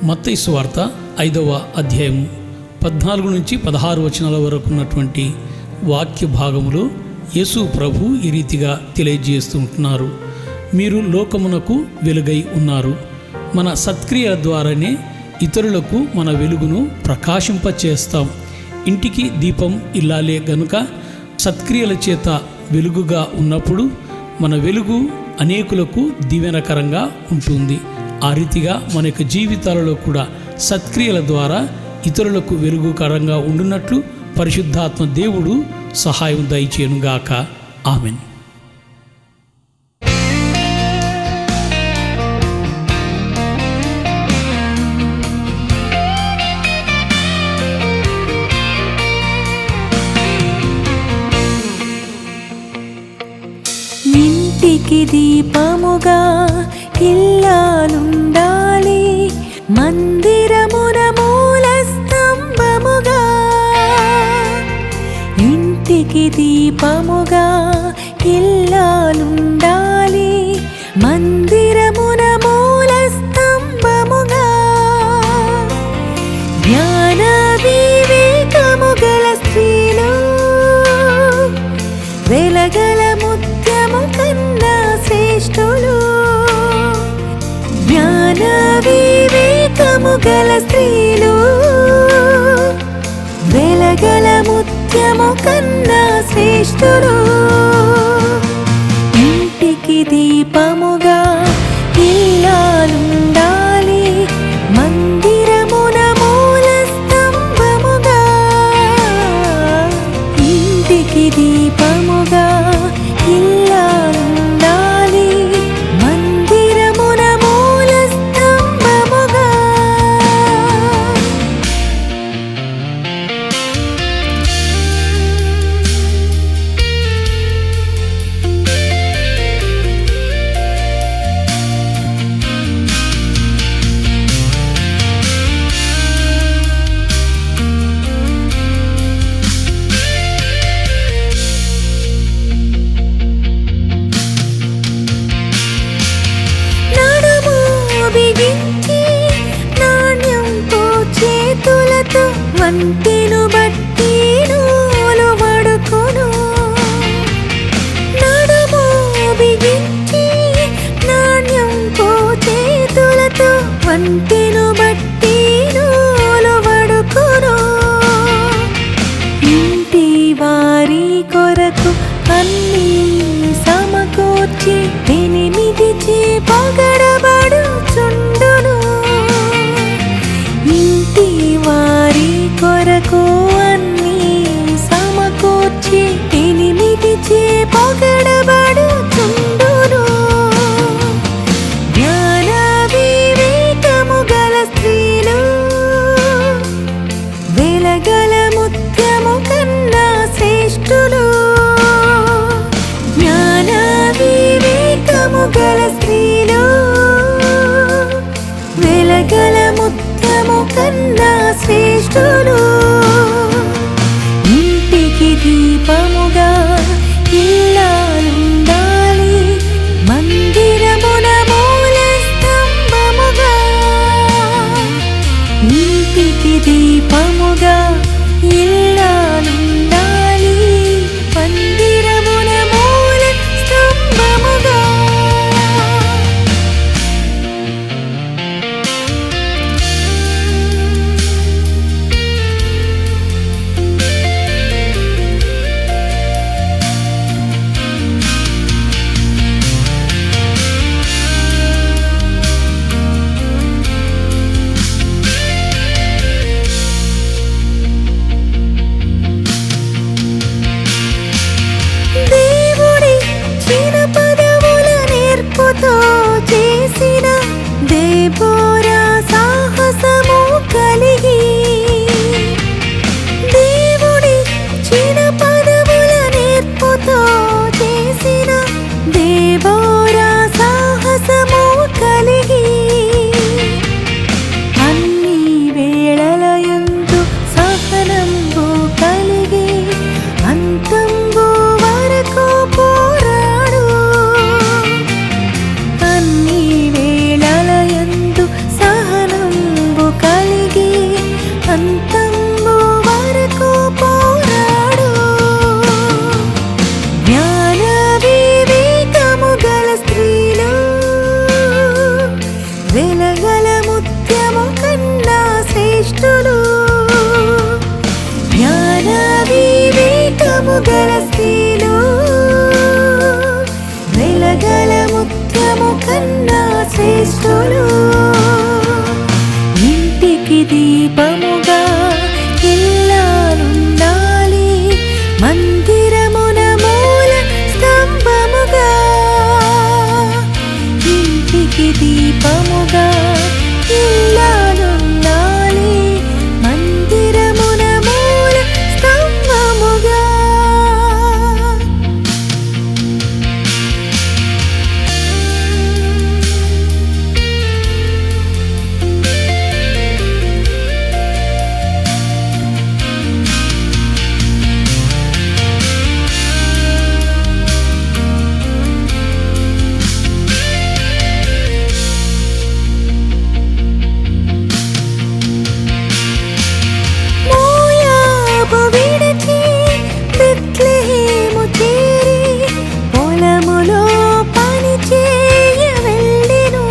మత్తయి సువార్త 5వ అధ్యాయం 14 నుంచి 16 వచనాల వరకు ఉన్నటువంటి వాక్య భాగములో యేసు ప్రభు ఈ రీతిగా తెలియజేస్తూ ఉంటున్నారు. మీరు లోకమునకు వెలుగై ఉన్నారు. మన సత్క్రియల ద్వారానే ఇతరులకు మన వెలుగును ప్రకాశింపచేస్తాం. ఇంటికి దీపం ఇల్లాలే గనుక సత్క్రియల చేత వెలుగుగా ఉన్నప్పుడు మన వెలుగు అనేకులకు దీవెనకరంగా ఉంటుంది. ఆ రీతిగా మన యొక్క జీవితాలలో కూడా సత్క్రియల ద్వారా ఇతరులకు వెలుగుకరంగా ఉండునట్లు పరిశుద్ధాత్మ దేవుడు సహాయం దయచేయునుగాక. ఆమెన్. ఇంటికి దీపముగా ఇల్లాలుండాలి, మందిరమున మూల స్తంభముగా. ఇంటికి దీపముగా ఇల్లాలుండాలి, మందిరమున మూల స్తంభముగా. జ్ఞాన వివేకము గల స్త్రీలు వెలగల ముత్యము కన్నా శ్రేష్ఠులు. జ్ఞాన వివేకము గల స్త్రీలు వెలగల ముత్యము కన్నా శ్రేష్ఠులు. ఇంటికి దీపముగా ఇల్లాలుండాలి, మందిరమున మూల స్తంభముగా. ఇంటికి దీపముగా ఇల్లాలుండాలి, మందిరమున మూల స్తంభముగా. బిగించి నాణ్యంతో చేతులతో వంటెను బట్టి నూలు వడుకొను. నడుము బిగించి నాణ్యంతో చేతులతో వంటెను బట్టి నూలు వడుకొను. ఇంటి వారి కొరకు అన్నీ సమకూర్చి 8 పగడబడుచుండును. ఇంటి వారి కొరకు అన్నీ సమకూర్చి 8 పగడబడుచుండును. జ్ఞాన వివేకము గల స్త్రీలు వెలగల ముత్యము కన్నా శ్రేష్ఠులు. జ్ఞాన వివేకము గల స్త్రీలు వెలగల ముత్యము కన్నా శ్రేష్ఠులు. ఇంటికి దీపముగా ఇల్లాలుండాలి, మందిరమున మూల స్తంభముగా. ఇంటికి దీపముగా ఇల్లాలుండాలి, మందిరమున మూల స్తంభముగా. గల స్త్రీలు వెలగల ముత్యము కన్నా శ్రేష్ఠులు. ఇంటికి దీపముగా ఇల్లాలుండాలి, మందిరమున మూల స్తంభముగా. ఇంటికి దీపముగా ఇల్లాలుండాలి, మందిరమున మూల స్తంభముగా. మోయాబు విడిచి బెత్లెహేము చేరి పొలములో పని చేయ వెళ్ళెను.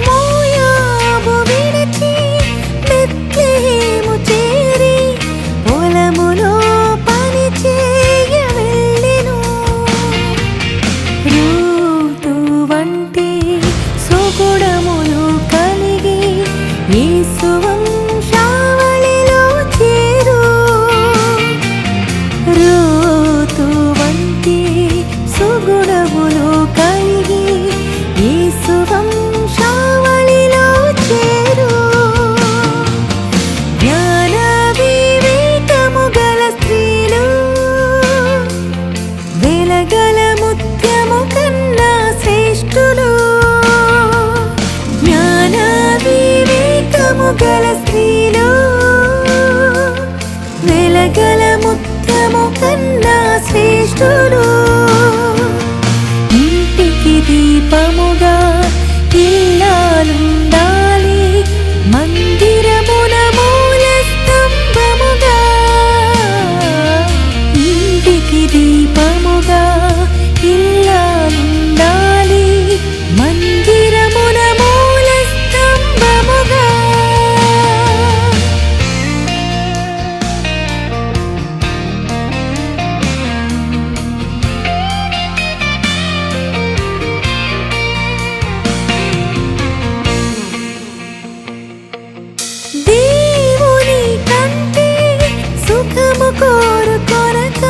మోయాబు విడిచి బెత్లెహేము చేరి పొలములో పని చేయ వెళ్ళెను. రూతు వంటి సుగుణములు కలిగి యేసు వంశావళిలో చేరు. రూతు వంటి సుగుణములు కలిగి యేసు వంశావళిలో చేరు. జ్ఞాన వివేకము గల స్త్రీలు వెలగల ముత్యము కన్నా శ్రేష్ఠులు. జ్ఞాన వివేకము గల స్త్రీలు వెలగల ముత్యము కన్నా శ్రేష్ఠులు. ఇంటికి దీపముగా ఇల్లాలుండాలి, మందిరమున మూల స్తంభముగా. ఇంటికి దీపముగా ఇల్లాలుండాలి, మందిరమున మూల స్తంభముగా. దేవుని కంటే సుఖము కోరుకొనక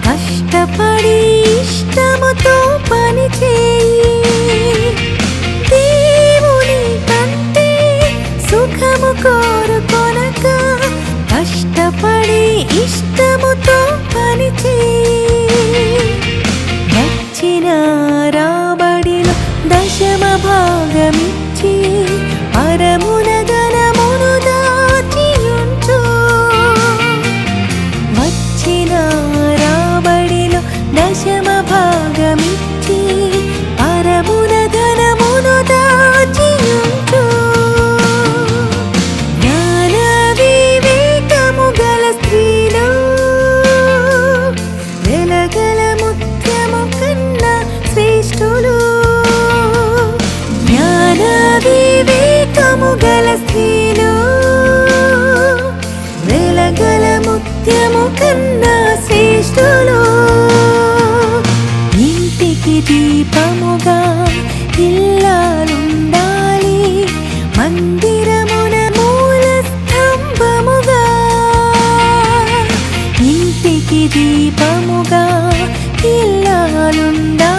కష్టపడి ఇష్టముతో పని చేయి. దేవుని కంటే సుఖము కోరుకొనక కష్టపడి ఇష్టముతో పని చేయి. వచ్చిన రాబడిలో దశమ భాగమిచ్చి పరమున ధనమును దాచియుంచు. వచ్చిన రాబడిలో దశమ భాగమిచ్చి పరమున ధనమును దాచియుంచు. జ్ఞాన వివేకము గల స్త్రీలు వెలగల ముత్యము కన్నా శ్రేష్ఠులు. జ్ఞాన వివేకము గల స్త్రీలు వెలగల ముత్యము కన్నా శ్రేష్ఠులు. ఇంటికి దీపముగా ఇల్లాలుండాలి, మందిరమున మూల స్తంభముగా. ఇంటికి దీపముగా ఇల్లాలుండాలి,